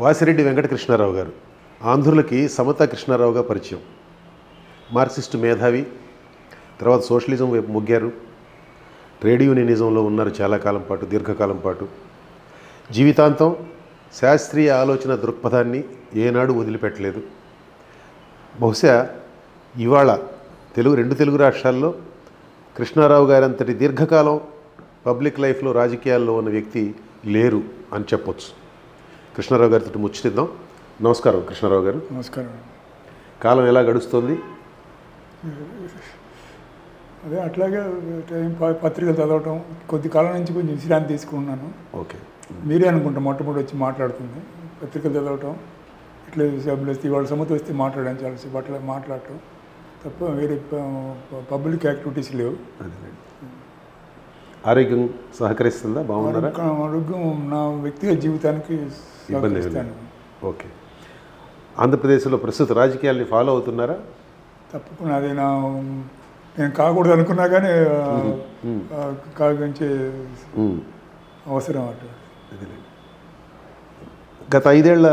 వాసిరెడ్డి వెంకటకృష్ణారావు గారు ఆంధ్రులకి సమతా కృష్ణారావుగా పరిచయం. మార్క్సిస్టు మేధావి, తర్వాత సోషలిజం వైపు మొగ్గారు. ట్రేడ్ యూనియనిజంలో ఉన్నారు చాలా కాలం పాటు, దీర్ఘకాలం పాటు. జీవితాంతం శాస్త్రీయ ఆలోచన దృక్పథాన్ని ఏనాడు వదిలిపెట్టలేదు. బహుశా ఇవాళ రెండు తెలుగు రాష్ట్రాల్లో కృష్ణారావు గారంతటి దీర్ఘకాలం పబ్లిక్ లైఫ్లో రాజకీయాల్లో ఉన్న వ్యక్తి లేరు అని చెప్పొచ్చు. కృష్ణారావు గారితో ముచ్చటిద్దాం. నమస్కారం కృష్ణారావు గారు. నమస్కారం. కాలం ఎలా గడుస్తుంది? అదే అట్లాగే పత్రికలు చదవటం, కొద్ది కాలం నుంచి కొంచెం విశ్రాంతి తీసుకున్నాను. ఓకే, మీరే అనుకుంటా మొట్టమొదటి వచ్చి మాట్లాడుతుంది. పత్రికలు చదవటం, ఇట్లా సభ్యులు వస్తే ఇవాళ సమత వస్తే మాట్లాడాను, చాలాసేపు అట్లా మాట్లాడటం తప్ప వేరే పబ్లిక్ యాక్టివిటీస్ లేవు. ఆరోగ్యం సహకరిస్తుందా? బాగున్నారా? ఆరోగ్యం నా వ్యక్తిగత జీవితానికి ఇబ్బంది లేదు. ఓకే. ఆంధ్రప్రదేశ్లో ప్రస్తుత రాజకీయాల్ని ఫాలో అవుతున్నారా? తప్పకుండా. అది నేను కాకూడదు అనుకున్నా కానీ కాగించే అవసరం అటు. గత 5 ఏళ్ల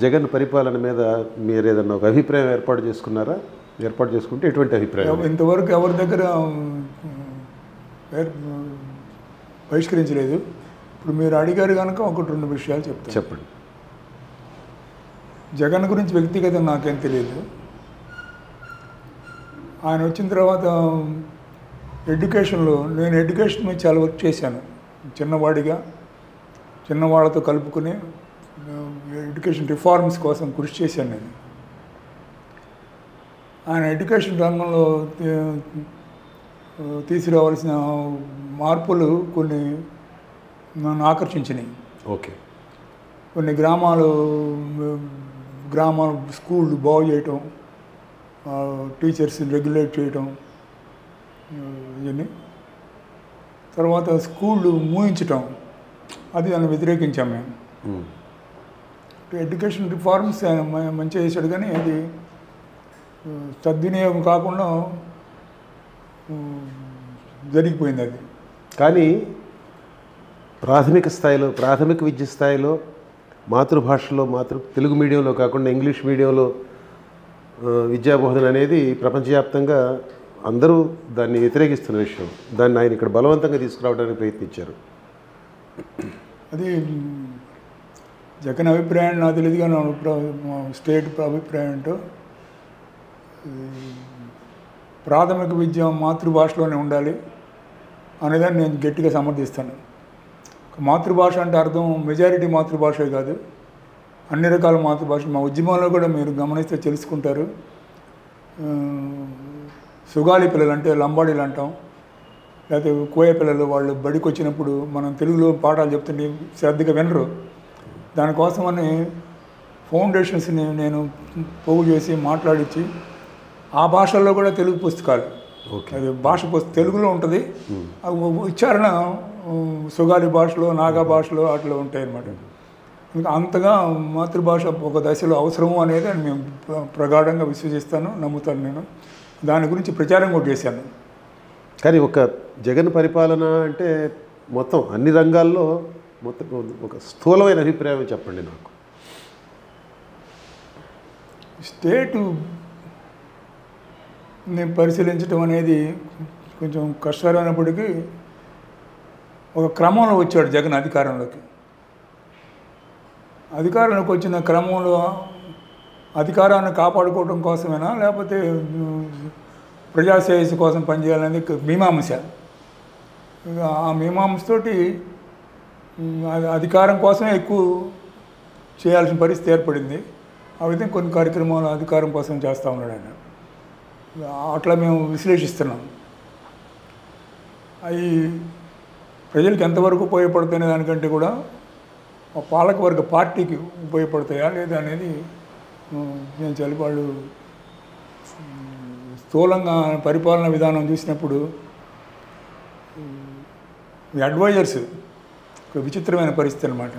జగన్ పరిపాలన మీద మీరు ఏదన్నా ఒక అభిప్రాయం ఏర్పాటు చేసుకున్నారా? ఏర్పాటు చేసుకుంటే ఎటువంటి అభిప్రాయం? ఇంతవరకు ఎవరి దగ్గర బహిష్కరించలేదు. ఇప్పుడు మీరు అడిగారు కనుక 1-2 విషయాలు చెప్తాను. చెప్పండి. జగన్ గురించి వ్యక్తిగతం నాకేం తెలియదు. ఆయన వచ్చిన తర్వాత ఎడ్యుకేషన్లో నేను ఎడ్యుకేషన్ మీద చాలా వర్క్ చేశాను. చిన్నవాళ్ళతో కలుపుకుని ఎడ్యుకేషన్ రిఫార్మ్స్ కోసం కృషి చేశాను నేను. ఆయన ఎడ్యుకేషన్ రంగంలో తీసుకురావాల్సిన మార్పులు కొన్ని నన్ను ఆకర్షించినాయి. ఓకే. కొన్ని గ్రామాలు స్కూళ్ళు బాగు చేయటం, టీచర్స్ని రెగ్యులేట్ చేయటం, ఇవన్నీ. తర్వాత స్కూళ్ళు మూయించటం, అది దాన్ని వ్యతిరేకించాం మేము. ఎడ్యుకేషన్ రిఫార్మ్స్ మంచిగా చేశాడు, కానీ అది సద్వినియోగం కాకుండా జరిగిపోయింది అది. కానీ ప్రాథమిక విద్య స్థాయిలో మాతృభాషలో తెలుగు మీడియంలో కాకుండా ఇంగ్లీష్ మీడియంలో విద్యాబోధన అనేది ప్రపంచవ్యాప్తంగా అందరూ దాన్ని వ్యతిరేకిస్తున్న విషయం. దాన్ని ఆయన ఇక్కడ బలవంతంగా తీసుకురావడానికి ప్రయత్నించారు. అది జగన్ అభిప్రాయం నాకు తెలియదు, కానీ స్టేట్ అభిప్రాయం ఏంటో ప్రాథమిక విద్య మాతృభాషలోనే ఉండాలి అనేదాన్ని నేను గట్టిగా సమర్థిస్తాను. మాతృభాష అంటే అర్థం మెజారిటీ మాతృభాషే కాదు, అన్ని రకాల మాతృభాష. మా ఉద్యమంలో కూడా మీరు గమనిస్తే తెలుసుకుంటారు. సుగాలి పిల్లలు అంటే లంబాడీలు అంటాం, లేకపోతే కోయ పిల్లలు, వాళ్ళు బడికి వచ్చినప్పుడు మనం తెలుగులో పాఠాలు చెప్తుంటే శ్రద్ధగా వినరు. దానికోసమని ఫౌండేషన్స్ని నేను పోగు చేసి మాట్లాడించి ఆ భాషల్లో కూడా తెలుగు పుస్తకాలు, అది తెలుగులో ఉంటుంది, ఉచ్చారణ సుగాలి భాషలో, నాగా భాషలో అట్లా ఉంటాయి అన్నమాట. ఇంకా అంతగా మాతృభాష ఒక దశలో అవసరము అనేది మేము ప్రగాఢంగా విశ్వసిస్తాను, నమ్ముతాను. నేను దాని గురించి ప్రచారం కూడా చేశాను. కానీ ఒక జగన్ పరిపాలన అంటే మొత్తం అన్ని రంగాల్లో ఒక స్థూలమైన అభిప్రాయం చెప్పండి నాకు. స్టేటుని పరిశీలించడం అనేది కొంచెం కష్టమైనప్పటికీ ఒక క్రమంలో వచ్చాడు జగన్ అధికారంలోకి. అధికారంలోకి వచ్చిన క్రమంలో అధికారాన్ని కాపాడుకోవడం కోసమేనా, లేకపోతే ప్రజాశ్రేయస్సు కోసం పనిచేయాలనేది మీమాంస. ఆ మీమాంసతోటి అధికారం కోసమే ఎక్కువ చేయాల్సిన పరిస్థితి ఏర్పడింది. ఆ విధంగా కొన్ని కార్యక్రమాలు అధికారం కోసం చేస్తూ ఉన్నాడు ఆయన. అట్లా మేము విశ్లేషిస్తున్నాం. అవి ప్రజలకు ఎంతవరకు ఉపయోగపడుతున్న దానికంటే కూడా పాలకవర్గ పార్టీకి ఉపయోగపడతాయా లేదా అనేది నేను వాళ్ళు స్థూలంగా పరిపాలన విధానం చూసినప్పుడు అడ్వైజర్స్ ఒక విచిత్రమైన పరిస్థితి అన్నమాట.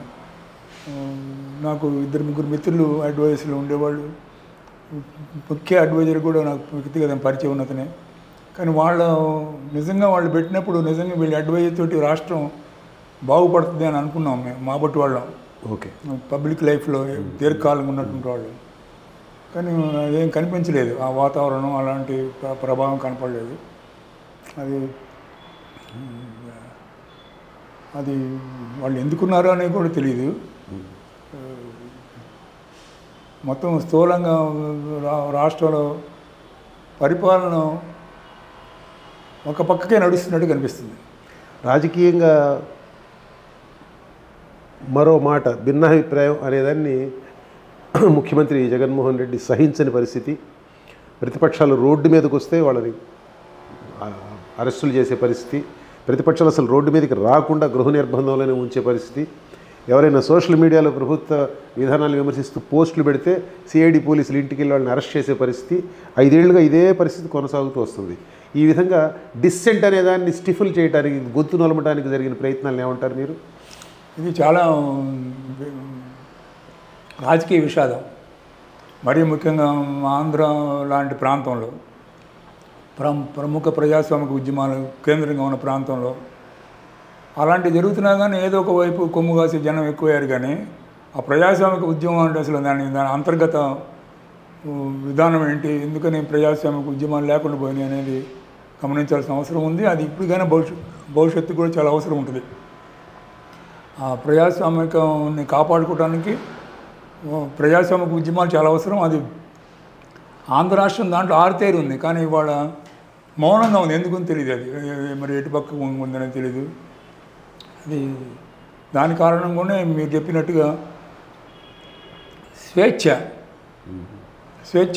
నాకు 2-3 మిత్రులు అడ్వైజర్స్లో ఉండేవాళ్ళు. ముఖ్య అడ్వైజర్ కూడా నాకు వ్యక్తిగత పరిచయం ఉన్నతనే. కానీ వాళ్ళు పెట్టినప్పుడు నిజంగా వీళ్ళ అడ్వైజర్ తోటి రాష్ట్రం బాగుపడుతుంది అని అనుకున్నాం మేము, మా బట్టి వాళ్ళం. ఓకే. పబ్లిక్ లైఫ్లో దీర్ఘకాలంగా ఉన్నటువంటి వాళ్ళు. కానీ అదేం కనిపించలేదు, ఆ వాతావరణం అలాంటి ప్రభావం కనపడలేదు. అది అది వాళ్ళు ఎందుకున్నారో అనేది కూడా తెలియదు. మొత్తం స్థూలంగా రాష్ట్రంలో పరిపాలన ఒక పక్కకే నడుస్తున్నట్టు కనిపిస్తుంది. రాజకీయంగా మరో మాట భిన్నాభిప్రాయం అనేదాన్ని ముఖ్యమంత్రి జగన్మోహన్ రెడ్డి సహించని పరిస్థితి. ప్రతిపక్షాలు రోడ్డు మీదకి వస్తే వాళ్ళని అరెస్టులు చేసే పరిస్థితి, ప్రతిపక్షాలు అసలు రోడ్డు మీదకి రాకుండా గృహ నిర్బంధంలోనే ఉంచే పరిస్థితి. ఎవరైనా సోషల్ మీడియాలో ప్రభుత్వ విధానాలు విమర్శిస్తూ పోస్టులు పెడితే సిఐడి పోలీసులు ఇంటికి వెళ్ళి వాళ్ళని అరెస్ట్ చేసే పరిస్థితి 5 ఏళ్లుగా ఇదే పరిస్థితి కొనసాగుతూ వస్తుంది. ఈ విధంగా డిస్సెంట్ అనే దాన్ని స్టిఫుల్ చేయడానికి, గొంతు నొలమడానికి జరిగిన ప్రయత్నాలను ఏమంటారు మీరు? ఇది చాలా రాజకీయ విషాదం. మరీ ముఖ్యంగా ఆంధ్ర లాంటి ప్రాంతంలో, ప్రముఖ ప్రజాస్వామిక ఉద్యమాలు కేంద్రంగా ఉన్న ప్రాంతంలో అలాంటివి జరుగుతున్నా కానీ ఏదో ఒక వైపు కొమ్ము కాసే జనం ఎక్కువయ్యారు. కానీ ఆ ప్రజాస్వామిక ఉద్యమం అంటే అసలు దాని అంతర్గత విధానం ఏంటి, ఎందుకని ప్రజాస్వామిక ఉద్యమాలు లేకుండా పోయినాయి అనేది గమనించాల్సిన అవసరం ఉంది. అది ఇప్పుడు కానీ భవిష్యత్తు కూడా చాలా అవసరం ఉంటుంది. ఆ ప్రజాస్వామికాన్ని కాపాడుకోవడానికి ప్రజాస్వామిక ఉద్యమాలు చాలా అవసరం. అది ఆంధ్ర రాష్ట్రం దాంట్లో ఆరితేరి ఉంది, కానీ ఇవాళ మౌనంగా ఉంది. ఎందుకని తెలియదు, అది మరి ఎటు పక్క ఉందని తెలియదు. అది దాని కారణంగానే మీరు చెప్పినట్టుగా స్వేచ్ఛ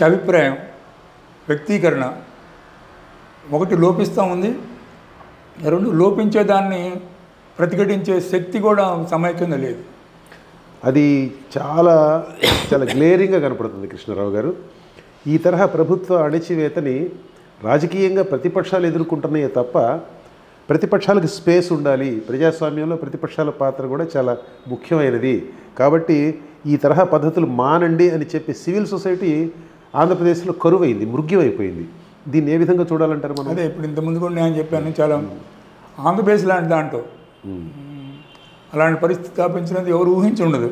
అభిప్రాయం వ్యక్తీకరణ ఒకటి లోపిస్తూ ఉంది, రెండు లోపించేదాన్ని ప్రతిఘటించే శక్తి కూడా సమైక్యంగా లేదు. అది చాలా చాలా గ్లేరింగ్గా కనపడుతుంది కృష్ణారావు గారు. ఈ తరహా ప్రభుత్వ అణచివేతని రాజకీయంగా ప్రతిపక్షాలు ఎదుర్కొంటున్నాయే తప్ప ప్రతిపక్షాలకు స్పేస్ ఉండాలి. ప్రజాస్వామ్యంలో ప్రతిపక్షాల పాత్ర కూడా చాలా ముఖ్యమైనది. కాబట్టి ఈ తరహా పద్ధతులు మానండి అని చెప్పి సివిల్ సొసైటీ ఆంధ్రప్రదేశ్లో కరువైంది, మృగ్యమైపోయింది. దీన్ని ఏ విధంగా చూడాలంటారు మనం? అదే ఇప్పుడు ఇంతకుముందు కూడా నేను చెప్పాను, చాలా ఆంధ్రప్రదేశ్ లాంటి దాంట్లో అలాంటి పరిస్థితి స్థాపించినది ఎవరు ఊహించి ఉండదు.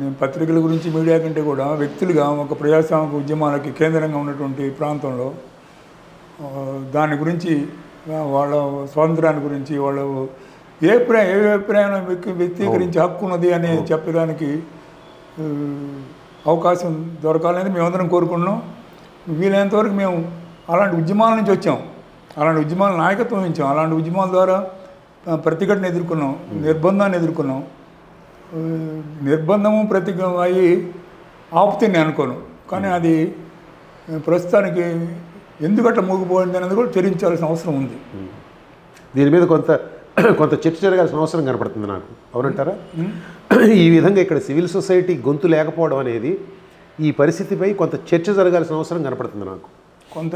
నేను పత్రికల గురించి, మీడియా కంటే కూడా వ్యక్తులుగా ఒక ప్రజాస్వామిక ఉద్యమాలకి కేంద్రంగా ఉన్నటువంటి ప్రాంతంలో దాని గురించి, వాళ్ళ స్వాతంత్రాన్ని గురించి, వాళ్ళ ఏ అభిప్రాయం వ్యక్తీకరించి హక్కు ఉన్నది అని చెప్పడానికి అవకాశం దొరకాలని మేమందరం కోరుకున్నాం. వీలైనంతవరకు మేము అలాంటి ఉద్యమాల నుంచి వచ్చాం, అలాంటి ఉద్యమాల నాయకత్వం వహించాం, అలాంటి ఉద్యమాల ద్వారా ప్రతిఘటన ఎదుర్కొన్నాం, నిర్బంధాన్ని ఎదుర్కొన్నాం. నిర్బంధము అయ్యి ఆపుతే నేను అనుకోను, కానీ అది ప్రస్తుతానికి ఎందుకట్లా మూగిపోయింది అనేది కూడా చర్చించాల్సిన అవసరం ఉంది. దీని మీద కొంత చర్చ జరగాల్సిన అవసరం కనపడుతుంది నాకు, అవునంటారా? ఈ విధంగా ఇక్కడ సివిల్ సొసైటీ గొంతు లేకపోవడం అనేది, ఈ పరిస్థితిపై కొంత చర్చ జరగాల్సిన అవసరం కనపడుతుంది నాకు. కొంత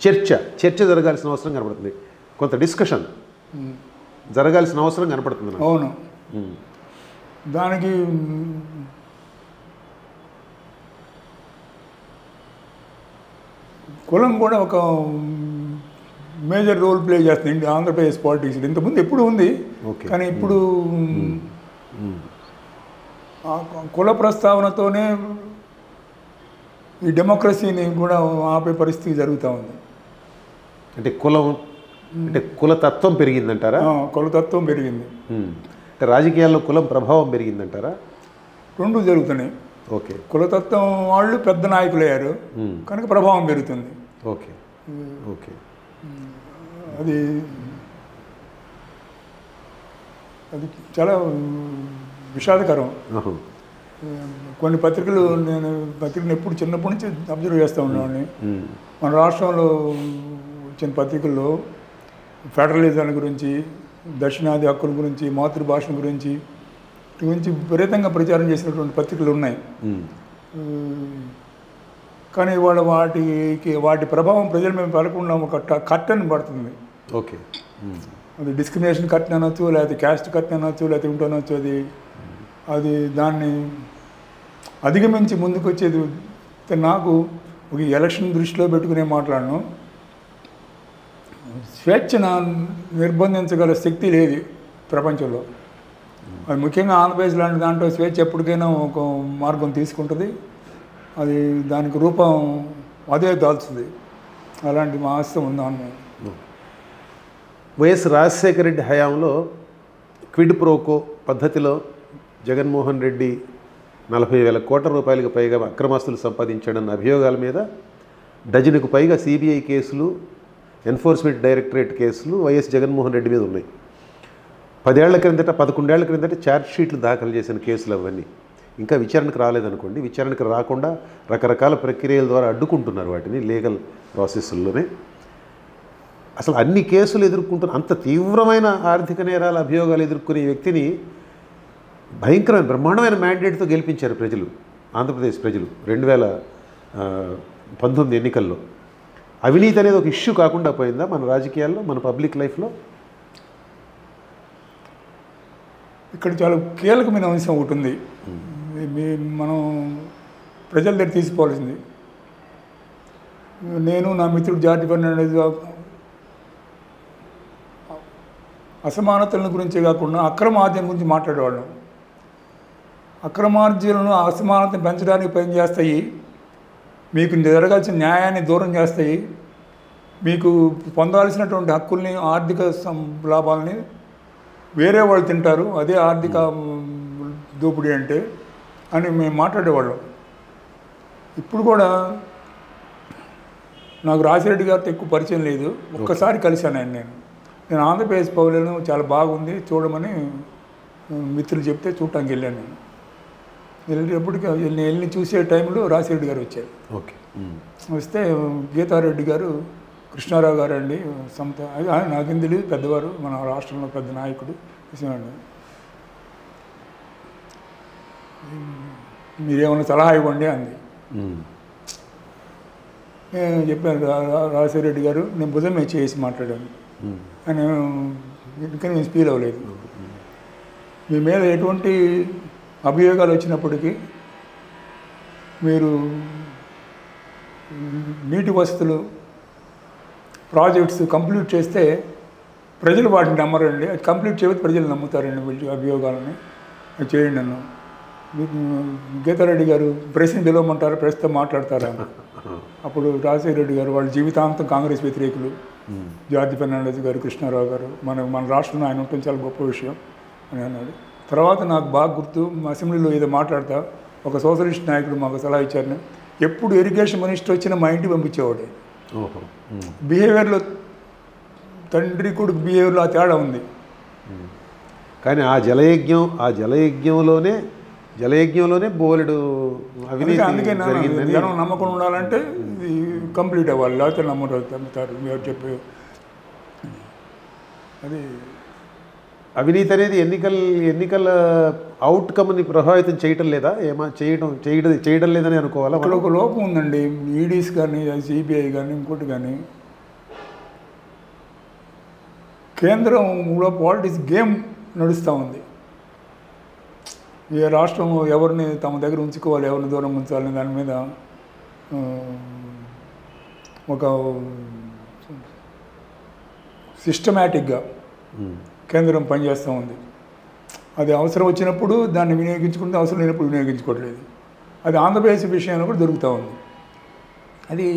చర్చ జరగాల్సిన అవసరం కనపడుతుంది, కొంత డిస్కషన్ జరగాల్సిన అవసరం కనపడుతుంది నాకు. అవును, దానికి కులం కూడా ఒక మేజర్ రోల్ ప్లే చేస్తుంది ఆంధ్రప్రదేశ్ పాలిటిక్స్. ఇంతకుముందు ఎప్పుడు ఉంది, కానీ ఇప్పుడు కుల ప్రస్తావనతోనే ఈ డెమోక్రసీని కూడా ఆపే పరిస్థితి జరుగుతూ ఉంది. అంటే కులతత్వం పెరిగిందంటారా? కులతత్వం పెరిగింది. అంటే రాజకీయాల్లో కులం ప్రభావం పెరిగిందంటారా? రెండు జరుగుతున్నాయి. ఓకే, కులతత్వం వాళ్ళు పెద్ద నాయకులు అయ్యారు కనుక ప్రభావం పెరుగుతుంది. ఓకే ఓకే అది చాలా విషాదకరం. కొన్ని పత్రికలు, నేను పత్రికలు ఎప్పుడు చిన్నప్పటి నుంచి అబ్జర్వ్ చేస్తూ ఉండేవాడిని. మన రాష్ట్రంలో వచ్చిన పత్రికల్లో ఫెడరలిజం గురించి, దక్షిణాది హక్కుల గురించి, మాతృభాష గురించి విపరీతంగా ప్రచారం చేసినటువంటి పత్రికలు ఉన్నాయి. కానీ ఇవాళ వాటి ప్రభావం ప్రజల మీద పడకుండా ఒక కర్టన్ పడుతుంది. ఓకే, అది డిస్క్రిమినేషన్ కర్టన్ అనొచ్చు, లేకపోతే క్యాస్ట్ కర్టన్ అనొచ్చు, లేకపోతే ఉంటనొచ్చు. అది దాన్ని అధిగమించి ముందుకు వచ్చేది. నాకు ఒక ఎలక్షన్ దృష్టిలో పెట్టుకునే మాట్లాడను, స్వేచ్ఛను నిర్బంధించగల శక్తి లేదు ప్రపంచంలో. అది ముఖ్యంగా ఆంధ్రప్రదేశ్ లాంటి దాంట్లో స్వేచ్ఛ ఎప్పటికైనా ఒక మార్గం తీసుకుంటుంది. అది దానికి రూపం అదే దాల్చుంది. అలాంటి మా ఆస్తి ఉందాను. వైఎస్ రాజశేఖర రెడ్డి హయాంలో క్విడ్ ప్రోకో పద్ధతిలో జగన్మోహన్ రెడ్డి 40,000 కోట్ల రూపాయలకు పైగా అక్రమాస్తులు సంపాదించాడన్న అభియోగాల మీద డజనుకు పైగా సిబిఐ కేసులు, ఎన్ఫోర్స్మెంట్ డైరెక్టరేట్ కేసులు వైఎస్ జగన్మోహన్ రెడ్డి మీద ఉన్నాయి. 11 ఏళ్ల క్రిందట ఛార్జ్ షీట్లు దాఖలు చేసిన కేసులు అవన్నీ ఇంకా విచారణకు రాలేదనుకోండి. విచారణకు రాకుండా రకరకాల ప్రక్రియల ద్వారా అడ్డుకుంటున్నారు వాటిని లీగల్ ప్రాసెస్లోనే. అసలు అన్ని కేసులు ఎదుర్కొంటున్న అంత తీవ్రమైన ఆర్థిక నేరాల అభియోగాలు ఎదుర్కొనే వ్యక్తిని భయంకరమైన బ్రహ్మాండమైన మ్యాండేట్తో గెలిపించారు ప్రజలు, ఆంధ్రప్రదేశ్ ప్రజలు 2019 ఎన్నికల్లో. అవినీతి అనేది ఒక ఇష్యూ కాకుండా పోయిందా మన రాజకీయాల్లో, మన పబ్లిక్ లైఫ్లో? ఇక్కడ చాలా కీలకమైన అంశం ఒకటి ఉంది, మనం ప్రజల దగ్గర తీసుకోవాల్సింది. నేను నా మిత్రుడు జార్జ్ ఫెర్నాండెస్ అసమానతల గురించి కాకుండా అక్రమార్జన గురించి మాట్లాడేవాళ్ళం. అక్రమార్జనలను అసమానతను పెంచడానికి పనిచేస్తాయి, మీకు జరగాల్సిన న్యాయాన్ని దూరం చేస్తాయి, మీకు పొందాల్సినటువంటి హక్కుల్ని, ఆర్థిక లాభాలని వేరే వాళ్ళు తింటారు, అదే ఆర్థిక దోపిడీ అంటే అని మేము మాట్లాడేవాళ్ళం. ఇప్పుడు కూడా నాకు రాజిరెడ్డి గారితో ఎక్కువ పరిచయం లేదు, ఒక్కసారి కలిశాను ఆయన. నేను ఆంధ్రప్రదేశ్ పౌరులను చాలా బాగుంది చూడమని మిత్రులు చెప్తే చూడటానికి వెళ్ళాను. నేను వెళ్ళేటప్పటికి వెళ్ళి చూసే టైంలో రాజిరెడ్డి గారు వచ్చారు. ఓకే, వస్తే గీతారెడ్డి గారు, కృష్ణారావు గారు అండి సమత, నాకేం తెలియదు, పెద్దవారు, మన రాష్ట్రంలో పెద్ద నాయకుడు, మీరేమన్నా సలహా ఇవ్వండి అంది. నేను చెప్పాను, రాజశేఖర గారు నేను భుజం మీద చేసి మాట్లాడాను అని. ఎందుకని నేను ఫీల్ అవ్వలేదు. మీ మీద ఎటువంటి అభియోగాలు వచ్చినప్పటికీ మీరు నీటి వసతులు, ప్రాజెక్ట్స్ కంప్లీట్ చేస్తే ప్రజలు వాటిని నమ్మరండి, అది కంప్లీట్ చేయకపోతే ప్రజలు నమ్ముతారండి వీళ్ళ అభియోగాలని, అది చేయండి నన్ను. గీతారెడ్డి గారు ప్రెస్ని పిలవమంటారు, ప్రెస్తో మాట్లాడతారా? అప్పుడు రాజశేఖర రెడ్డి గారు వాళ్ళు జీవితాంతం కాంగ్రెస్ వ్యతిరేకులు, జార్జ్ ఫెర్నాండెస్ గారు, కృష్ణారావు గారు, మన రాష్ట్రంలో ఆయన ఉండటం చాలా గొప్ప విషయం అని అన్నాడు. తర్వాత నాకు బాగా గుర్తు, అసెంబ్లీలో ఏదో మాట్లాడతా ఒక సోషలిస్ట్ నాయకుడు మాకు సలహా ఇచ్చారు, ఎప్పుడు ఇరిగేషన్ మినిస్టర్ వచ్చినా మా ఇంటికి పంపించేవాడు. బిహేవియర్లో తండ్రి కొడుకు బిహేవియర్లో ఆ తేడా ఉంది. కానీ ఆ జలయజ్ఞంలోనే బోలెడు అవినీతి అందుకే జరిగిందని. జనం నమ్మకం ఉండాలంటే ఇది కంప్లీట్ అవ్వాలి, లేకపోతే నమ్ముతారు మీరు చెప్పే. అది అవినీతి అనేది ఎన్నికల అవుట్కమ్ని ప్రభావితం చేయటం లేదా? చేయడం లేదని అనుకోవాలా? అక్కడ ఒక లోపం ఉందండి. ఈడీస్ కానీ, సిబిఐ కానీ, ఇంకోటి కానీ, కేంద్రంలో పాలిటిక్స్ గేమ్ నడుస్తూ ఉంది. ఏ రాష్ట్రం ఎవరిని తమ దగ్గర ఉంచుకోవాలి, ఎవరిని దూరం ఉంచాలని దాని మీద ఒక సిస్టమేటిక్గా కేంద్రం పనిచేస్తూ ఉంది. అది అవసరం వచ్చినప్పుడు దాన్ని వినియోగించుకుంటే, అవసరం లేనప్పుడు వినియోగించుకోవట్లేదు. అది ఆంధ్రప్రదేశ్ విషయంలో కూడా దొరుకుతూ ఉంది. అది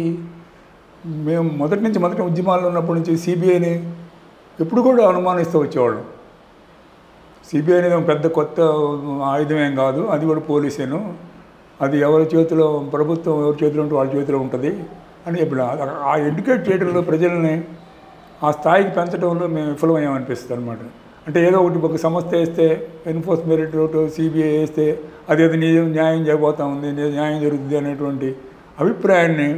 మేము మొదటి ఉద్యమాల్లో ఉన్నప్పటి నుంచి సిబిఐని ఎప్పుడు కూడా అనుమానిస్తూ వచ్చేవాళ్ళం. సిబిఐ అనేది పెద్ద కొత్త ఆయుధమేం కాదు, అది కూడా పోలీసేను, అది ఎవరి చేతిలో, ప్రభుత్వం ఎవరి చేతిలో ఉంటే వాళ్ళ చేతిలో ఉంటుంది అని చెప్పిన. ఆ ఎడ్యుకేట్ చేయడంలో ప్రజల్ని ఆ స్థాయికి పెంచడంలో మేము విఫలమయ్యామనిపిస్తుంది అనమాట. అంటే ఏదో ఒక సంస్థ వేస్తే, ఎన్ఫోర్స్మెంట్ సిబిఐ వేస్తే అదేదో న్యాయం చేయబోతా ఉంది, న్యాయం జరుగుతుంది అనేటువంటి అభిప్రాయాన్ని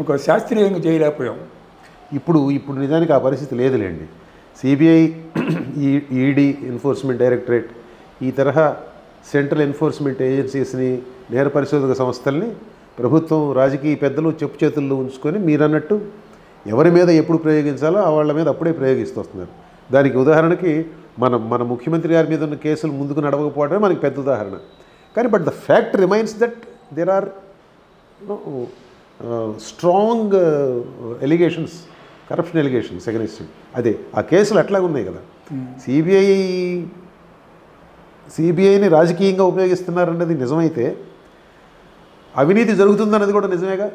ఒక శాస్త్రీయంగా చేయలేకపోయాం. ఇప్పుడు నిజానికి ఆ పరిస్థితి లేదులేండి. సిబిఐ, ఈడీ, ఎన్ఫోర్స్మెంట్ డైరెక్టరేట్, ఈ తరహా సెంట్రల్ ఎన్ఫోర్స్మెంట్ ఏజెన్సీస్ని, నేర పరిశోధక సంస్థల్ని ప్రభుత్వం, రాజకీయ పెద్దలు చెప్పు చేతుల్లో ఉంచుకొని మీరన్నట్టు ఎవరి మీద ఎప్పుడు ప్రయోగించాలో వాళ్ళ మీద అప్పుడే ప్రయోగిస్తూ వస్తున్నారు. దానికి ఉదాహరణకి మన ముఖ్యమంత్రి గారి మీద ఉన్న కేసులు ముందుకు నడవకపోవడమే మనకి పెద్ద ఉదాహరణ. కానీ but the fact remains that there are strong allegations, corruption allegations against him. అదే ఆ కేసులు అట్లాగే ఉన్నాయి కదా. సిబిఐ సిబిఐని రాజకీయంగా ఉపయోగిస్తున్నారన్నది నిజమైతే అవినీతి జరుగుతుందన్నది కూడా నిజమేగా.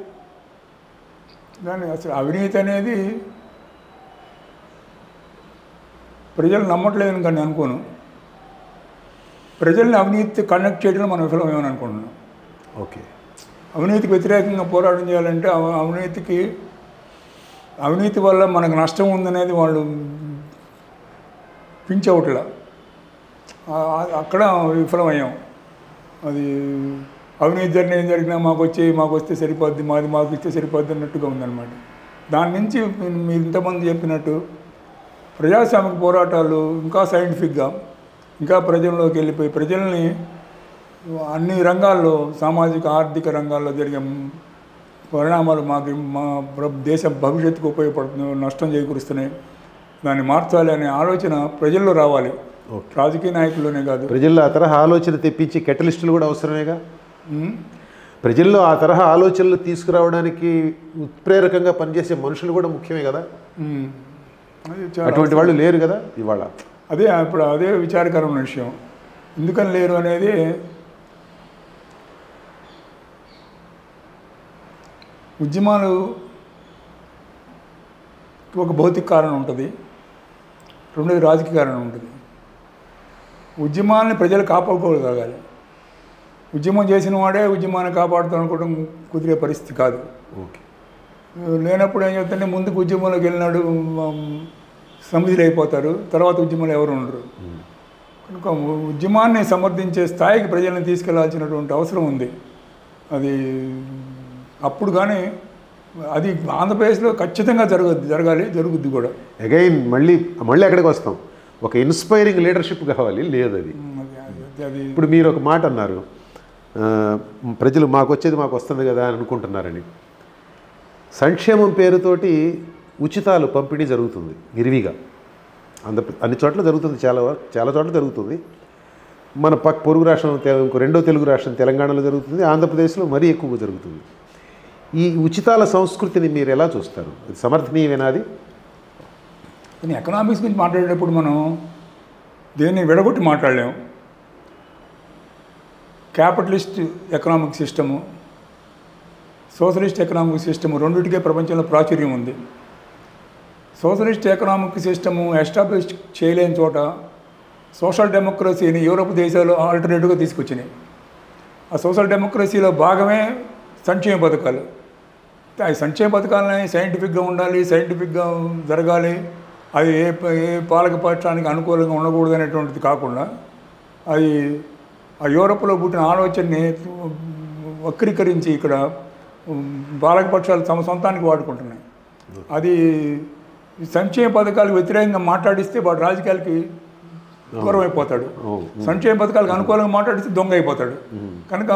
దాన్ని అసలు అవినీతి అనేది ప్రజలు నమ్మట్లేదని కానీ అనుకోను. ప్రజల్ని అవినీతి కండక్ట్ చేయడంలో మనం విఫలమేమని అనుకుంటున్నాం. ఓకే. అవినీతికి వ్యతిరేకంగా పోరాటం చేయాలంటే అవినీతి వల్ల మనకు నష్టం ఉందనేది వాళ్ళు పించవట్లా, అక్కడ విఫలమయ్యాం. అది అవినీతి జరిగినా మాకు వస్తే సరిపోద్ది, మాకు ఇస్తే సరిపోద్ది అన్నట్టుగా ఉందన్నమాట. దాని నుంచి మీరు ఇంతమంది చెప్పినట్టు ప్రజాస్వామిక పోరాటాలు ఇంకా సైంటిఫిక్గా ఇంకా ప్రజల్లోకి వెళ్ళిపోయి ప్రజల్ని అన్ని రంగాల్లో సామాజిక ఆర్థిక రంగాల్లో జరిగే పరిణామాలు మా దేశ భవిష్యత్తుకు ఉపయోగపడుతున్నాయి, నష్టం చేకూరుస్తున్నాయి, దాన్ని మార్చాలి అనే ఆలోచన ప్రజల్లో రావాలి. రాజకీయ నాయకుల్లోనే కాదు, ప్రజల్లో ఆ తరహా ఆలోచన తెప్పించి కెటలిస్టులు కూడా అవసరమేగా. ప్రజల్లో ఆ తరహా ఆలోచనలు తీసుకురావడానికి ఉత్ప్రేరకంగా పనిచేసే మనుషులు కూడా ముఖ్యమే కదా. అటువంటి వాళ్ళు లేరు కదా ఇవాళ. అదే విచారకరమైన విషయం. ఎందుకని లేరు అనేది ఉద్యమాలు ఒక భౌతిక కారణం ఉంటుంది, రెండోది రాజకీయ కారణం ఉంటుంది. ఉద్యమాన్ని ప్రజలు కాపాడుకోగలగాలి. ఉద్యమం చేసిన వాడే ఉద్యమాన్ని కాపాడుతాం అనుకోవడం కుదిరే పరిస్థితి కాదు. లేనప్పుడు ఏం చెప్తుంటే ముందుకు ఉద్యమంలోకి వెళ్ళినాడు సమిధులు అయిపోతారు, తర్వాత ఉద్యమంలో ఎవరు ఉండరు. కనుక ఉద్యమాన్ని సమర్థించే స్థాయికి ప్రజల్ని తీసుకెళ్లాల్సినటువంటి అవసరం ఉంది. అది అప్పుడు కానీ అది ఆంధ్రప్రదేశ్లో ఖచ్చితంగా జరుగుద్ది కూడా. అగైన్ మళ్ళీ అక్కడికి వస్తాం. ఒక ఇన్స్పైరింగ్ లీడర్షిప్ కావాలి, లేదు అది. ఇప్పుడు మీరు ఒక మాట అన్నారు, ప్రజలు మాకు వస్తుంది కదా అని అనుకుంటున్నారని. సంక్షేమం పేరుతోటి ఉచితాలు పంపిణీ జరుగుతుంది విరివిగా, అన్ని చోట్ల జరుగుతుంది, చాలా చోట్ల జరుగుతుంది. మన పొరుగు రాష్ట్రం రెండో తెలుగు రాష్ట్రం తెలంగాణలో జరుగుతుంది, ఆంధ్రప్రదేశ్లో మరీ ఎక్కువగా జరుగుతుంది. ఈ ఉచితాల సంస్కృతిని మీరు ఎలా చూస్తారు? ఇది సమర్థనీయమేనా? అది ఎకనామిక్స్ గురించి మాట్లాడేటప్పుడు మనం దేన్ని విడగొట్టి మాట్లాడలేము. Capitalist economic system, socialist economic system రెండింటికే ప్రపంచంలో ప్రాచుర్యం ఉంది. సోషలిస్ట్ ఎకనామిక్ సిస్టము ఎస్టాబ్లిష్ చేయలేని చోట సోషల్ డెమోక్రసీని యూరోప్ దేశాలు ఆల్టర్నేటివ్గా తీసుకొచ్చినాయి. ఆ సోషల్ డెమోక్రసీలో భాగమే సంక్షేమ పథకాలు. ఆ సంక్షేమ పథకాలని సైంటిఫిక్గా ఉండాలి, సైంటిఫిక్గా జరగాలి, అది ఏ పాలక పక్షానికి అనుకూలంగా ఉండకూడదు అనేటువంటిది కాకుండా అది ఆ యూరోప్లో పుట్టిన ఆలోచనని వక్రీకరించి ఇక్కడ పాలకపక్షాలు తమ సొంతానికి వాడుకుంటున్నాయి. అది సంక్షేమ పథకాలకు వ్యతిరేకంగా మాట్లాడిస్తే వాడు రాజకీయాలకి దూరం అయిపోతాడు, సంక్షేమ పథకాలకు అనుకూలంగా మాట్లాడిస్తే దొంగ అయిపోతాడు. కనుక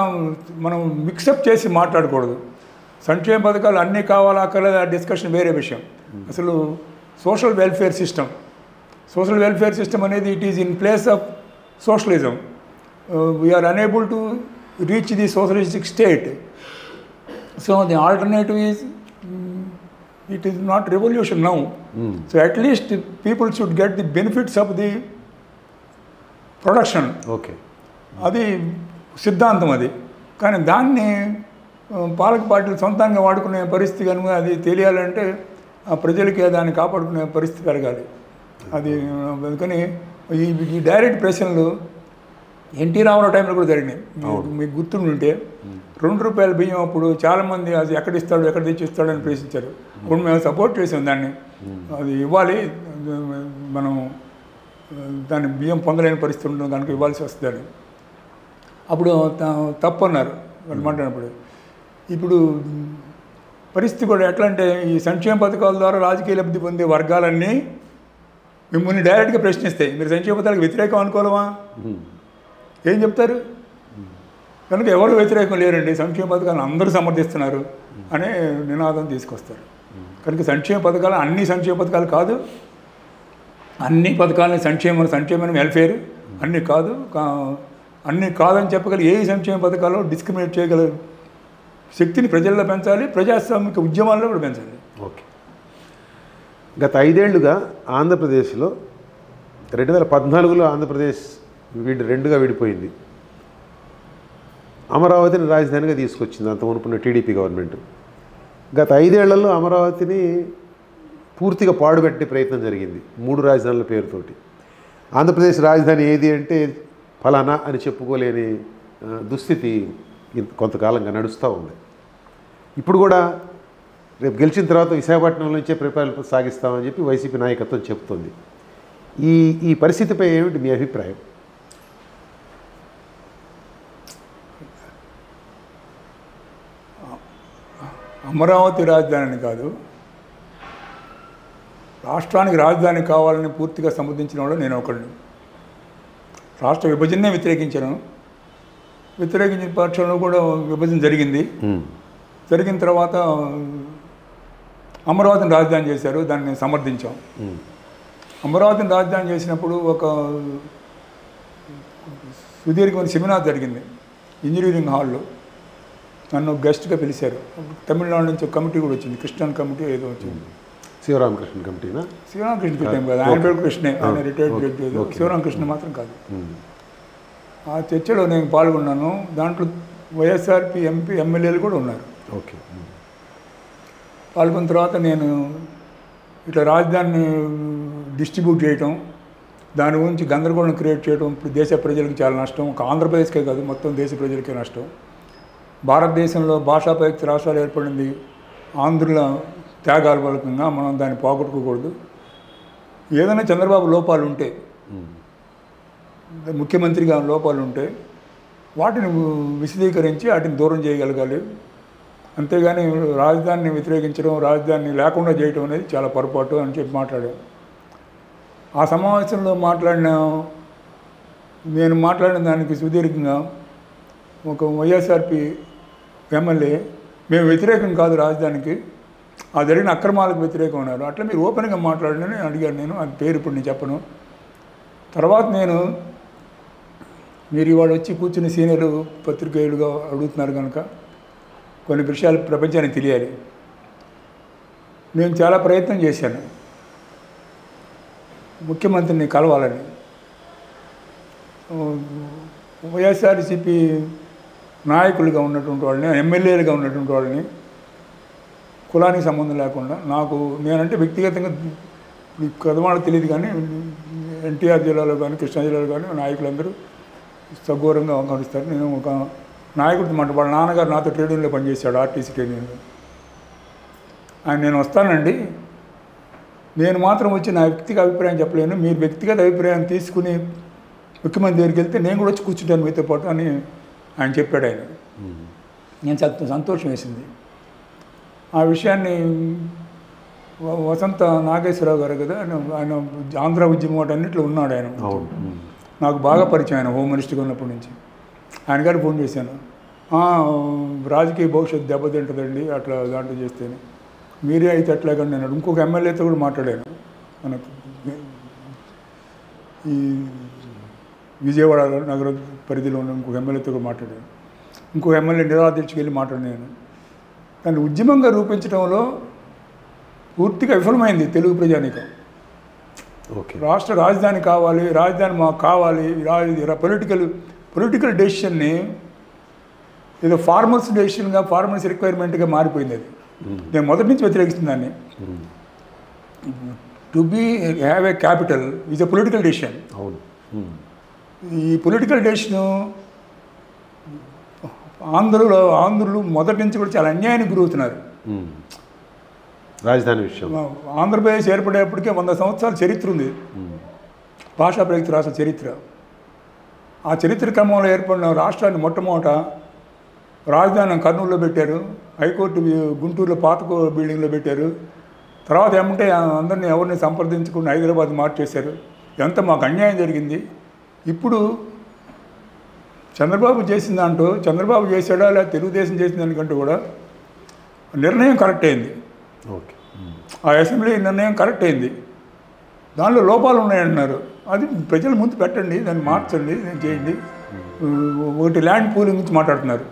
మనం మిక్సప్ చేసి మాట్లాడకూడదు. సంక్షేమ పథకాలు అన్నీ కావాలా అక్కర్లేదు ఆ డిస్కషన్ వేరే విషయం. అసలు సోషల్ వెల్ఫేర్ సిస్టమ్ అనేది it is in place of socialism. We are unable to reach the socialistic state. So the alternative is it is not revolution now. So at least people should get the benefits of the production. అది సిద్ధాంతం అది. కానీ దాన్ని పాలక పార్టీలు సొంతంగా వాడుకునే పరిస్థితి కనుక అది తెలియాలంటే ఆ ప్రజలకి దాన్ని కాపాడుకునే పరిస్థితి పెరగాలి. అది అందుకని ఈ డైరెక్ట్ ప్రశ్నలు ఎన్టీ రామారావు టైంలో కూడా జరిగినాయి. మీకు గుర్తుంటే ₹2 బియ్యం అప్పుడు చాలామంది అది ఎక్కడ తెచ్చిస్తాడు అని ప్రశ్నించారు. ఇప్పుడు మేము సపోర్ట్ చేసాం దాన్ని, అది ఇవ్వాలి, మనం దాన్ని బియ్యం పొందలేని పరిస్థితి ఉంటుంది కనుక ఇవ్వాల్సి వస్తుందని. అప్పుడు తప్పు అన్నారు వాళ్ళు మాట్లాడినప్పుడు. ఇప్పుడు పరిస్థితి కూడా ఎట్లా అంటే ఈ సంక్షేమ పథకాల ద్వారా రాజకీయ లబ్ధి పొందే వర్గాలన్నీ మిమ్మల్ని డైరెక్ట్గా ప్రశ్నిస్తాయి. మీరు సంక్షేమ పథకాలకు వ్యతిరేకం అనుకోవాలమా? ఏం చెప్తారు? కనుక ఎవరు వ్యతిరేకం లేరండి, సంక్షేమ పథకాలను అందరూ సమర్థిస్తున్నారు అనే నినాదం తీసుకొస్తారు. కనుక అన్ని సంక్షేమ పథకాలు కాదు, అన్ని పథకాలని సంక్షేమం వెల్ఫేర్ అన్నీ కాదని చెప్పగలిగే ఏ సంక్షేమ పథకాలు డిస్క్రిమినేట్ చేయగల శక్తిని ప్రజల్లో పెంచాలి, ప్రజాస్వామిక ఉద్యమాల్లో కూడా పెంచాలి. గత 5 ఏళ్లుగా ఆంధ్రప్రదేశ్లో 2014లో ఆంధ్రప్రదేశ్ రెండుగా విడిపోయింది. అమరావతిని రాజధానిగా తీసుకొచ్చింది అంత మునుపున్న టీడీపీ గవర్నమెంట్. గత 5 ఏళ్లలో అమరావతిని పూర్తిగా పాడుపెట్టే ప్రయత్నం జరిగింది 3 రాజధానుల పేరుతోటి. ఆంధ్రప్రదేశ్ రాజధాని ఏది అంటే ఫలానా అని చెప్పుకోలేని దుస్థితి కొంతకాలంగా నడుస్తూ ఉంది. ఇప్పుడు కూడా రేపు గెలిచిన తర్వాత విశాఖపట్నం నుంచే పరిపాలన సాగిస్తామని చెప్పి వైసీపీ నాయకత్వం చెబుతోంది. ఈ పరిస్థితిపై ఏమిటి మీ అభిప్రాయం? అమరావతి రాజధాని కాదు, రాష్ట్రానికి రాజధాని కావాలని పూర్తిగా సమర్థించిన వాళ్ళు నేను ఒకళ్ళు. రాష్ట్ర విభజనే వ్యతిరేకించిన పక్షంలో కూడా విభజన జరిగింది. జరిగిన తర్వాత అమరావతిని రాజధాని చేశారు, దాన్ని మేము సమర్థించాం. అమరావతిని రాజధాని చేసినప్పుడు ఒక సుదీర్ఘమైన సెమినార్ జరిగింది ఇంజనీరింగ్ హాల్లో. నన్ను గెస్ట్గా పిలిచారు. తమిళనాడు నుంచి ఒక కమిటీ కూడా వచ్చింది, కృష్ణన్ కమిటీ ఏదో వచ్చింది. శివరామకృష్ణ కమిటీనా? శివరామకృష్ణ కమిటీ కాదు, ఆయన పేరు కృష్ణే, ఆయన రిటైర్డ్ జడ్జి ఏదో. శివరామకృష్ణ మాత్రం కాదు. ఆ చర్చలో నేను పాల్గొన్నాను. దాంట్లో వైఎస్ఆర్పి ఎంపీ ఎమ్మెల్యేలు కూడా ఉన్నారు. ఓకే. పాల్గొన్న తర్వాత నేను ఇట్లా రాజధానిని డిస్ట్రిబ్యూట్ చేయటం, దాని గురించి గందరగోళం క్రియేట్ చేయడం ఇప్పుడు దేశ ప్రజలకు చాలా నష్టం. ఒక ఆంధ్రప్రదేశ్కే కాదు, మొత్తం దేశ ప్రజలకే నష్టం. భారతదేశంలో భాషాపైక్త రాష్ట్రాలు ఏర్పడింది ఆంధ్రుల త్యాగాల ఫలితంగా. మనం దాన్ని పోగొట్టుకోకూడదు. ఏదైనా చంద్రబాబు లోపాలు ఉంటే, ముఖ్యమంత్రిగా లోపాలు ఉంటే వాటిని విశదీకరించి వాటిని దూరం చేయగలగాలి. అంతేగాని రాజధానిని వ్యతిరేకించడం, రాజధానిని లేకుండా చేయడం అనేది చాలా పొరపాటు అని చెప్పి మాట్లాడాను. ఆ సమావేశంలో నేను మాట్లాడిన దానికి సుదీర్ఘంగా ఒక వైఎస్ఆర్పి ఎమ్మెల్యే, మేము వ్యతిరేకం కాదు రాజధానికి, ఆ జరిగిన అక్రమాలకు వ్యతిరేకం ఉన్నారు, అట్లా మీరు ఓపెన్గా మాట్లాడని అడిగాను నేను. అది పేరు ఇప్పుడు నేను చెప్పను. తర్వాత మీరు ఇవాళ వచ్చి కూర్చుని సీనియర్ పత్రికేయులుగా అడుగుతున్నారు కనుక కొన్ని విషయాలు ప్రపంచానికి తెలియాలి. నేను చాలా ప్రయత్నం చేశాను ముఖ్యమంత్రిని కలవాలని. వైఎస్ఆర్సీపీ నాయకులుగా ఉన్నటువంటి వాళ్ళని, ఎమ్మెల్యేలుగా ఉన్నటువంటి వాళ్ళని, కులానికి సంబంధం లేకుండా నేనంటే వ్యక్తిగతంగా కథమాడ తెలియదు, కానీ ఎన్టీఆర్ జిల్లాలో కానీ కృష్ణా జిల్లాలో కానీ నాయకులందరూ సగౌరవంగా వ్యవహరిస్తారు. నేను ఒక నాయకుడితో వాళ్ళ నాన్నగారు నాతో ట్రేడ్ యూనియన్లో పనిచేశాడు, ఆర్టీసీ ట్రేడ్ యూనియన్లో. నేను వస్తానండి, నేను మాత్రం వచ్చి నా వ్యక్తిగత అభిప్రాయం చెప్పలేను, మీరు వ్యక్తిగత అభిప్రాయం తీసుకుని ముఖ్యమంత్రి దగ్గరికి వెళ్తే నేను కూడా వచ్చి కూర్చుంటాను మీతో పాటు అని ఆయన చెప్పాడు. నేను చాలా సంతోషం వేసింది. ఆ విషయాన్ని వసంత నాగేశ్వరరావు గారు కదా, ఆయన ఆంధ్ర ఉద్యమం వాటన్నిటిలో ఉన్నాడు. ఆయన నాకు బాగా పరిచయం, ఆయన హోమ్ మినిస్టర్గా ఉన్నప్పటి నుంచి. ఆయన గారు ఫోన్ చేశాను, రాజకీయ భవిష్యత్తు దెబ్బతింటుందండి అట్లా దాంట్లో చేస్తేనే, మీరే అయితే అట్లాగండి అన్నాడు. ఇంకొక ఎమ్మెల్యేతో కూడా మాట్లాడాను, మనకు ఈ విజయవాడ నగర పరిధిలో ఉన్న ఇంకొక ఎమ్మెల్యేతో కూడా మాట్లాడాను. ఇంకొక ఎమ్మెల్యే నిరాదీక్షకి వెళ్ళి మాట్లాడాను. దాన్ని ఉద్యమంగా రూపించడంలో పూర్తిగా విఫలమైంది తెలుగు ప్రజానీకం. రాష్ట్ర రాజధాని కావాలి, రాజధాని మాకు కావాలి, పొలిటికల్ డెసిషన్ని ఏదో ఫార్మర్స్ డెసిషన్గా, ఫార్మర్స్ రిక్వైర్మెంట్గా మారిపోయింది. అది నేను మొదటి నుంచి వ్యతిరేకిస్తున్నాను. To have a capital is a political decision. ఈ పొలిటికల్ డెసిషను ఆంధ్రులు మొదటి నుంచి కూడా చాలా అన్యాయానికి గురవుతున్నారు. రాజధాని విషయం, ఆంధ్రప్రదేశ్ ఏర్పడేప్పటికే 100 సంవత్సరాల చరిత్ర ఉంది, భాషా ప్రయుక్త రాష్ట్ర చరిత్ర. ఆ చరిత్ర క్రమంలో ఏర్పడిన రాష్ట్రాన్ని మొట్టమొదట రాజధాని కర్నూలులో పెట్టారు, హైకోర్టు గుంటూరులో పాత బిల్డింగ్లో పెట్టారు. తర్వాత ఏమంటే అందరినీ ఎవరిని సంప్రదించకుండా హైదరాబాద్ మార్చేశారు. ఎంత మాకు అన్యాయం జరిగింది. ఇప్పుడు చంద్రబాబు చేసిన దాంట్లో, చంద్రబాబు చేశాడా లేదా తెలుగుదేశం చేసిన దానికంటే కూడా నిర్ణయం కరెక్ట్ అయింది. ఆ అసెంబ్లీ నిర్ణయం కరెక్ట్ అయింది. దానిలో లోపాలు ఉన్నాయంటున్నారు, అది ప్రజల ముందు పెట్టండి, దాన్ని మార్చండి, దాన్ని చేయండి. ఒకటి ల్యాండ్ పూలింగ్ గురించి మాట్లాడుతున్నారు.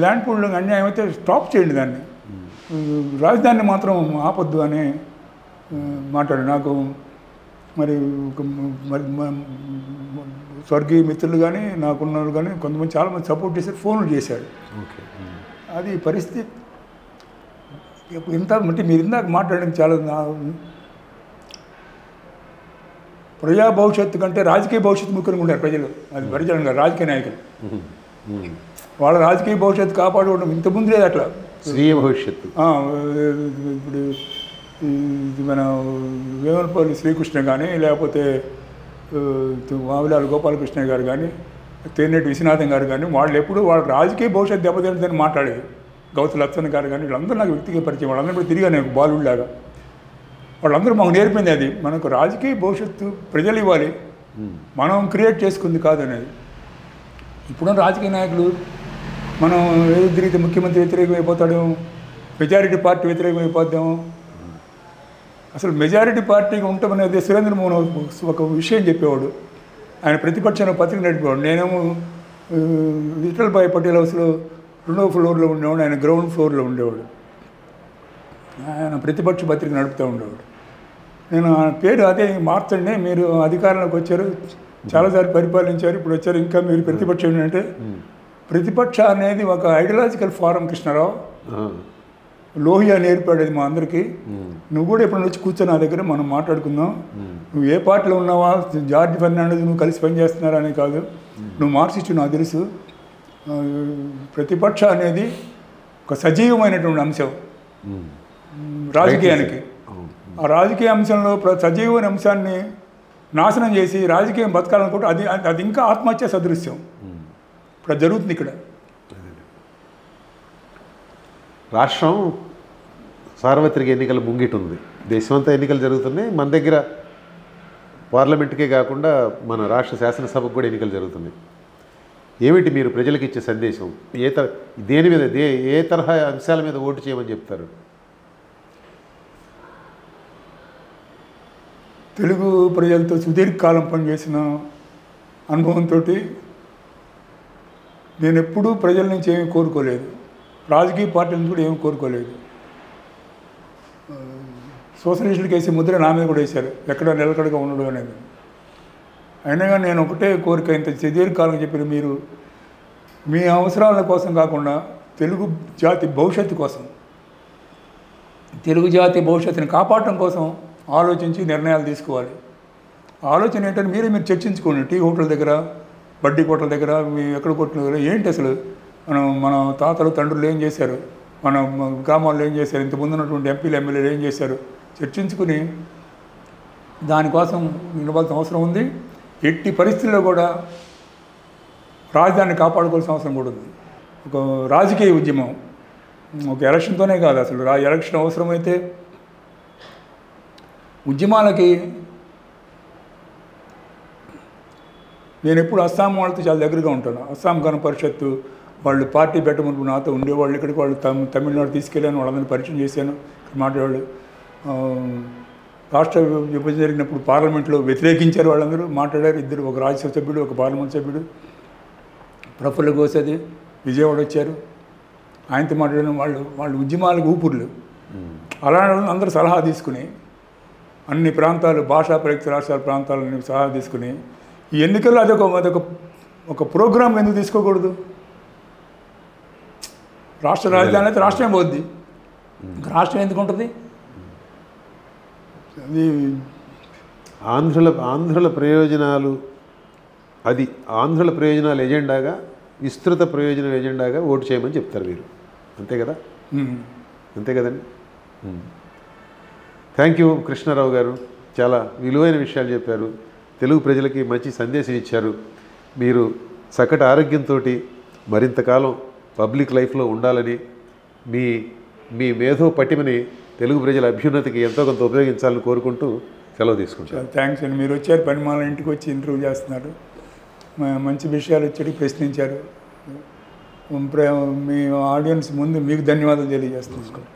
ల్యాండ్ పూలింగ్ అన్యాయం అయితే స్టాప్ చేయండి, దాన్ని రాజధానిని మాత్రం ఆపొద్దు అని మాట్లాడు. నాకు మరి మరి స్వర్గీయ మిత్రులు కానీ నాకున్న వాళ్ళు కానీ కొంతమంది చాలామంది సపోర్ట్ చేశారు, ఫోన్లు చేశాడు. ఓకే. అది పరిస్థితి. ఇంత అంటే మీరు ఇందాక మాట్లాడడం చాలా ప్రజా భవిష్యత్తు కంటే రాజకీయ భవిష్యత్తు ముఖ్యంగా ఉంటారు ప్రజలు. అది ప్రజలు కాదు, రాజకీయ నాయకులు. వాళ్ళ రాజకీయ భవిష్యత్తు కాపాడుకోవడం ఇంతకుముందు లేదు అట్లా. స్వీయ భవిష్యత్తు. ఇప్పుడు మన వేమనపల్లి శ్రీకృష్ణ కానీ, లేకపోతే మావిలాల గోపాలకృష్ణ గారు కానీ, తేనెటి విశ్వనాథం గారు కానీ, వాళ్ళు ఎప్పుడు వాళ్ళ రాజకీయ భవిష్యత్తు దెబ్బతింటుందని మాట్లాడేది. గౌతు లచ్చన్ గారు కానీ, వీళ్ళందరూ నాకు వ్యక్తిగత పరిచయం. వాళ్ళందరూ కూడా తిరిగా నేను బాలుడిలాగా. వాళ్ళందరూ మాకు నేర్పింది అది. మనకు రాజకీయ భవిష్యత్తు ప్రజలు ఇవ్వాలి, మనం క్రియేట్ చేసుకుంది కాదనేది. ఇప్పుడు రాజకీయ నాయకులు మనం ఏదో తిరిగితే ముఖ్యమంత్రి వ్యతిరేకమైపోతాడు, మెజారిటీ పార్టీ వ్యతిరేకమైపోద్దాము. అసలు మెజారిటీ పార్టీగా ఉంటామనేది సురేంద్ర మోహన్ ఒక విషయం చెప్పేవాడు. ఆయన ప్రతిపక్షాన్ని పత్రిక నడిపేవాడు. నేనేమో విఠల్ భాయ్ పటేల్ హౌస్లో 2వ ఫ్లోర్లో ఉండేవాడు, ఆయన గ్రౌండ్ ఫ్లోర్లో ఉండేవాడు. ఆయన ప్రతిపక్ష పత్రిక నడుపుతూ ఉండేవాడు. నేను ఆ పేరు అదే మార్చండి, మీరు అధికారంలోకి వచ్చారు, చాలాసార్లు పరిపాలించారు, ఇప్పుడు వచ్చారు, ఇంకా మీరు ప్రతిపక్షం ఏంటంటే, ప్రతిపక్ష అనేది ఒక ఐడియాలజికల్ ఫారం. కృష్ణారావు లోహియా నేర్పాడేది మా అందరికీ. నువ్వు కూడా ఎప్పుడు వచ్చి కూర్చో నా దగ్గర, మనం మాట్లాడుకుందాం. నువ్వు ఏ పార్టీలో ఉన్నావా, జార్జ్ ఫెర్నాండెస్ నువ్వు కలిసి పనిచేస్తున్నారని కాదు, నువ్వు మార్క్సిస్టు నాకు తెలుసు. ప్రతిపక్ష అనేది ఒక సజీవమైనటువంటి అంశం రాజకీయానికి. ఆ రాజకీయ అంశంలో సజీవమైన అంశాన్ని నాశనం చేసి రాజకీయం బతకాలనుకుంటే అది ఇంకా ఆత్మహత్య సదృశ్యం. ఇప్పుడు అది జరుగుతుంది ఇక్కడ. రాష్ట్రం సార్వత్రిక ఎన్నికల ముంగిట ఉంది. దేశమంతా ఎన్నికలు జరుగుతున్నాయి. మన దగ్గర పార్లమెంట్కే కాకుండా మన రాష్ట్ర శాసనసభకు కూడా ఎన్నికలు జరుగుతున్నాయి. ఏమిటి మీరు ప్రజలకు ఇచ్చే సందేశం? దేని మీద, ఏ తరహా అంశాల మీద ఓటు చేయమని చెప్తారు? తెలుగు ప్రజలతో సుదీర్ఘకాలం పనిచేసిన అనుభవంతో నేను ఎప్పుడూ ప్రజల నుంచి ఏమీ కోరుకోలేదు, రాజకీయ పార్టీల నుంచి కూడా ఏమీ కోరుకోలేదు. సోషలిస్టులకి వేసే ముద్ర నా మీద కూడా వేశారు, ఎక్కడ నిలకడగా ఉండడం అనేది. అయినా కానీ నేను ఒకటే కోరిక, ఇంత సుదీర్ఘకాలం చెప్పిన మీరు మీ అవసరాల కోసం కాకుండా తెలుగు జాతి భవిష్యత్తు కోసం, తెలుగు జాతి భవిష్యత్తుని కాపాడటం కోసం ఆలోచించి నిర్ణయాలు తీసుకోవాలి. ఆలోచన ఏంటంటే మీరు చర్చించుకోండి. టీ హోటల్ దగ్గర, బడ్డీ హోటల్ దగ్గర, మీ ఎక్కడ కొట్టిన దగ్గర ఏంటి అసలు మన తాతలు తండ్రులు ఏం చేశారు, మన గ్రామాల్లో ఏం చేశారు, ఇంతకుముందు ఉన్నటువంటి ఎంపీలు ఎమ్మెల్యేలు ఏం చేశారు చర్చించుకుని దానికోసం నిలబడాల్సిన అవసరం ఉంది. ఎట్టి పరిస్థితుల్లో కూడా రాజధానిని కాపాడుకోవాల్సిన అవసరం కూడా ఉంది. ఒక రాజకీయ ఉద్యమం ఒక ఎలక్షన్తోనే కాదు, అసలు ఎలక్షన్ అవసరమైతే ఉద్యమాలకి. నేను ఎప్పుడు అస్సాం వాళ్ళతో చాలా దగ్గరగా ఉంటాను. అస్సాం గణ పరిషత్తు వాళ్ళు పార్టీ పెట్టమని నాతో ఉండేవాళ్ళు. ఇక్కడికి వాళ్ళు తమిళనాడు తీసుకెళ్ళాను, వాళ్ళందరినీ పరిచయం చేశాను. మాట్లాడాళ్ళు. రాష్ట్ర విభజన జరిగినప్పుడు పార్లమెంట్లో వ్యతిరేకించారు, వాళ్ళందరూ మాట్లాడారు. ఇద్దరు, ఒక రాజ్యసభ సభ్యుడు, ఒక పార్లమెంట్ సభ్యుడు. ప్రఫుల్ల గోసది విజయవాడ వచ్చారు, ఆయనతో మాట్లాడిన వాళ్ళు ఉద్యమాలకు ఊపుర్లు. అలాంటి అందరూ సలహా తీసుకుని అన్ని ప్రాంతాలు, భాషా ప్రయుక్త రాష్ట్రాల ప్రాంతాలని సలహా తీసుకుని ఈ ఎన్నికల్లో అదొక ప్రోగ్రాం ఎందుకు తీసుకోకూడదు? రాష్ట్ర రాజధాని అయితే రాష్ట్రం పోద్ది, రాష్ట్రం ఎందుకు ఉంటుంది? అది ఆంధ్రుల ప్రయోజనాలు, అది ఆంధ్రుల ప్రయోజనాలు ఎజెండాగా, విస్తృత ప్రయోజనం ఎజెండాగా ఓటు చేయమని చెప్తారు మీరు, అంతే కదా? అంతే కదండి. థ్యాంక్ యూ కృష్ణారావు గారు, చాలా విలువైన విషయాలు చెప్పారు, తెలుగు ప్రజలకి మంచి సందేశం ఇచ్చారు. మీరు చక్కటి ఆరోగ్యంతో మరింతకాలం పబ్లిక్ లైఫ్లో ఉండాలని, మీ మేధో పటిమని తెలుగు ప్రజల అభ్యున్నతికి ఎంతో కొంత ఉపయోగించాలని కోరుకుంటూ సెలవు తీసుకుంటారు. థ్యాంక్స్ అండి. మీరు వచ్చారు, పనిమాల ఇంటికి వచ్చి ఇంటర్వ్యూ చేస్తున్నారు, మంచి విషయాలు వచ్చి ప్రశ్నించారు. మీ ఆడియన్స్ ముందు మీకు ధన్యవాదాలు తెలియజేస్తున్నాను.